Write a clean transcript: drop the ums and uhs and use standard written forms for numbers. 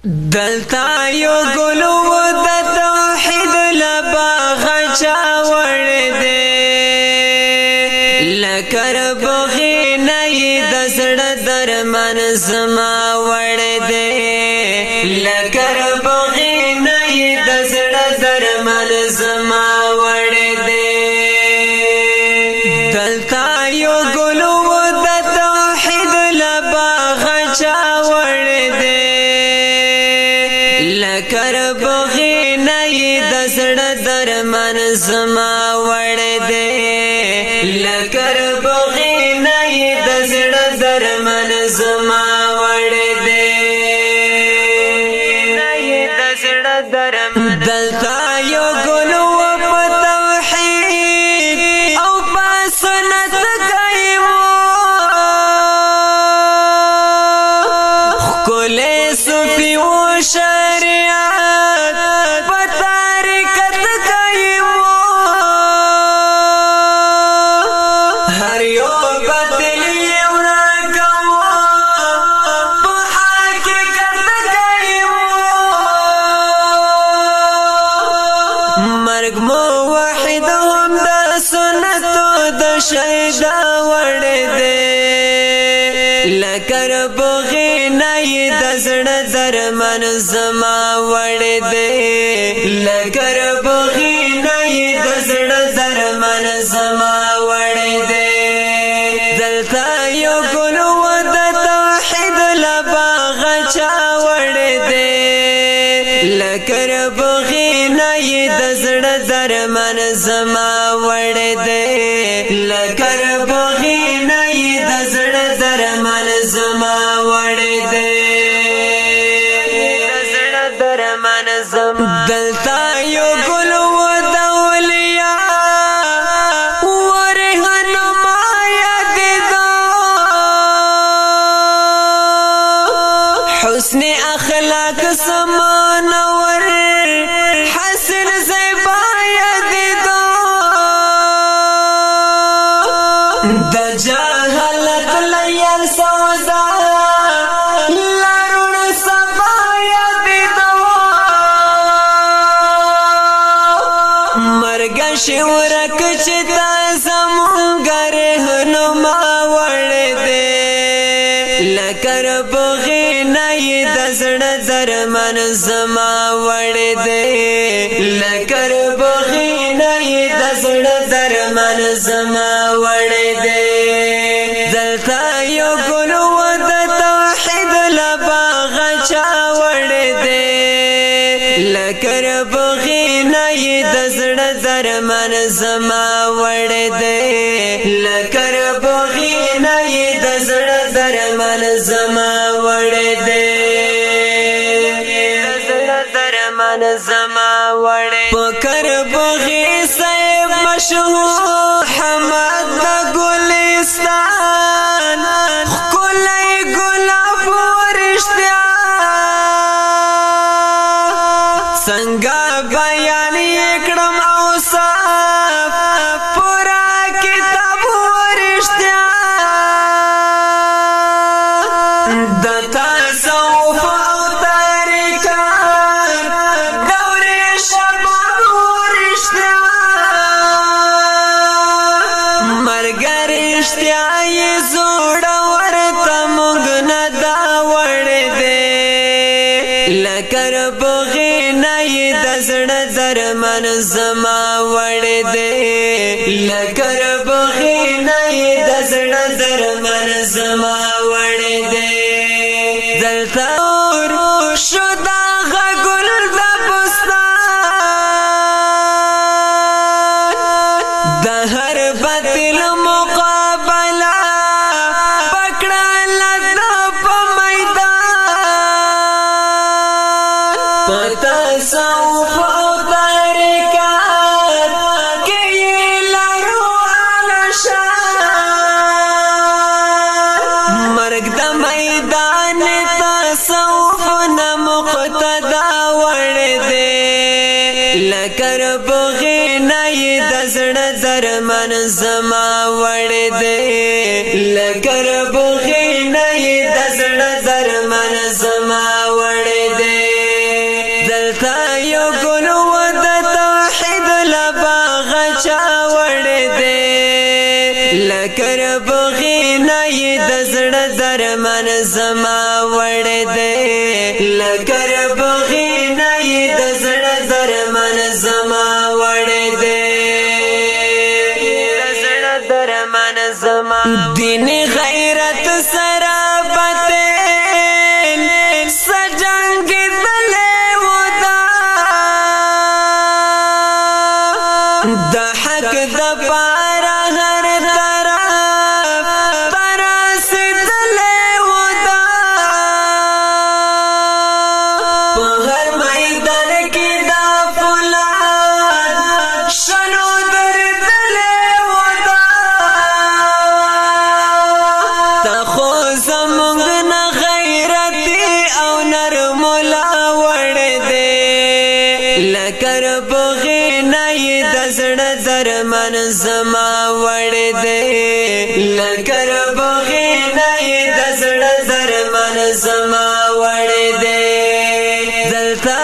دلتا یو گلو د توحید لباغ چاوڑ دے لکر بغی نئی دزڑ درمن زما وڑ دے لکر بغی نئی دزڑ درمن زما وڑ دے دلتا یو گلو د توحید لباغ چاوڑ دے لکر بغی نئی دزڑ درمن زما وڑ دے لکر بغی نئی دزڑ درمن زما وڑ دے نئی دزڑ درمن دلتا یو گلو په توحید او په سنت قائمو خلې صوفي و شریعت په طریقت قائمو هر یو باطل یو راکو په حقیقت قائمو مرګ موحد هم د سنتو د شهدا وړ دے لکر بغی نئی دزڑ درمن زما وڑ دے لکر بغی نئی دزڑ درمن زما وڑ دے دلتا یو گلو د توحید لباغ چاوڑ دے لکر بغی نئی دزڑ درمن زما وڑ دے لکر بغی نئی دزڑ درمن زما وڑ دے دزڑ درمن زما دلتا یو گلو د اولیاء ورهنما یادیدو حسن اخلاق سمانور حسن زیبا یادیدو د جهالت لیل سودا لارون سبا یادیدو مرگ شورک چتا زمونگر هنما وڑ دے لکر بغی نئی دزڑ درمن زما وڑ دے لکر بغی نئی دزڑ درمن زما وڑ دے دلتا یو گلو د توحید لباغ چاوڑ دے لکر بغی نئی دزڑ درمن زما وڑ دے لکر بغی نئی دزڑ درمن زما وڑ دے دزڑ درمن زما وڑ پکر بغی صاحب مشهور حمد د گلستان کلی گلاب ورشتیا څنګه بیان کړم اوصاف پورا کتاب ورشتیا د تصوف او طریقت دور شباب ورشتیا مرګ رشتیا یې زوړ ورته موږ نه دا وړ دے لکر بغی نئی دزڑ درمن زما وڑ دے لکر بغی نئی دزڑ درمن زما وڑ دے دلتا شدا غگل د بستان د هر باطل مقابله پکڑا لدا په میدان پتا تصوف او طریقت کی لارو علشان مرگ د میدان تصوف نا مقتدا وڑ دے لکر بغی نئی دزڑ درمن زما وڑ دے لکر بغی نئی دزڑ درمن زما وڑ دے زړه درمن زما وړ دې لکر بغینه د زړه درمن زما وړ دې زړه درمن زما دین غیرت سرابت سجنگ دلے ودا د حق د پارا هر طرف تراس دلے ودا په هر میدان کې دا فولاد شنو در دلے ودا تا خو زمونږ نه غیرتي او نرم لا وړ دې لکر بغینه د زړه درمن زما وړ دې لکر بغینه د زړه درمن زما وړ دې دلته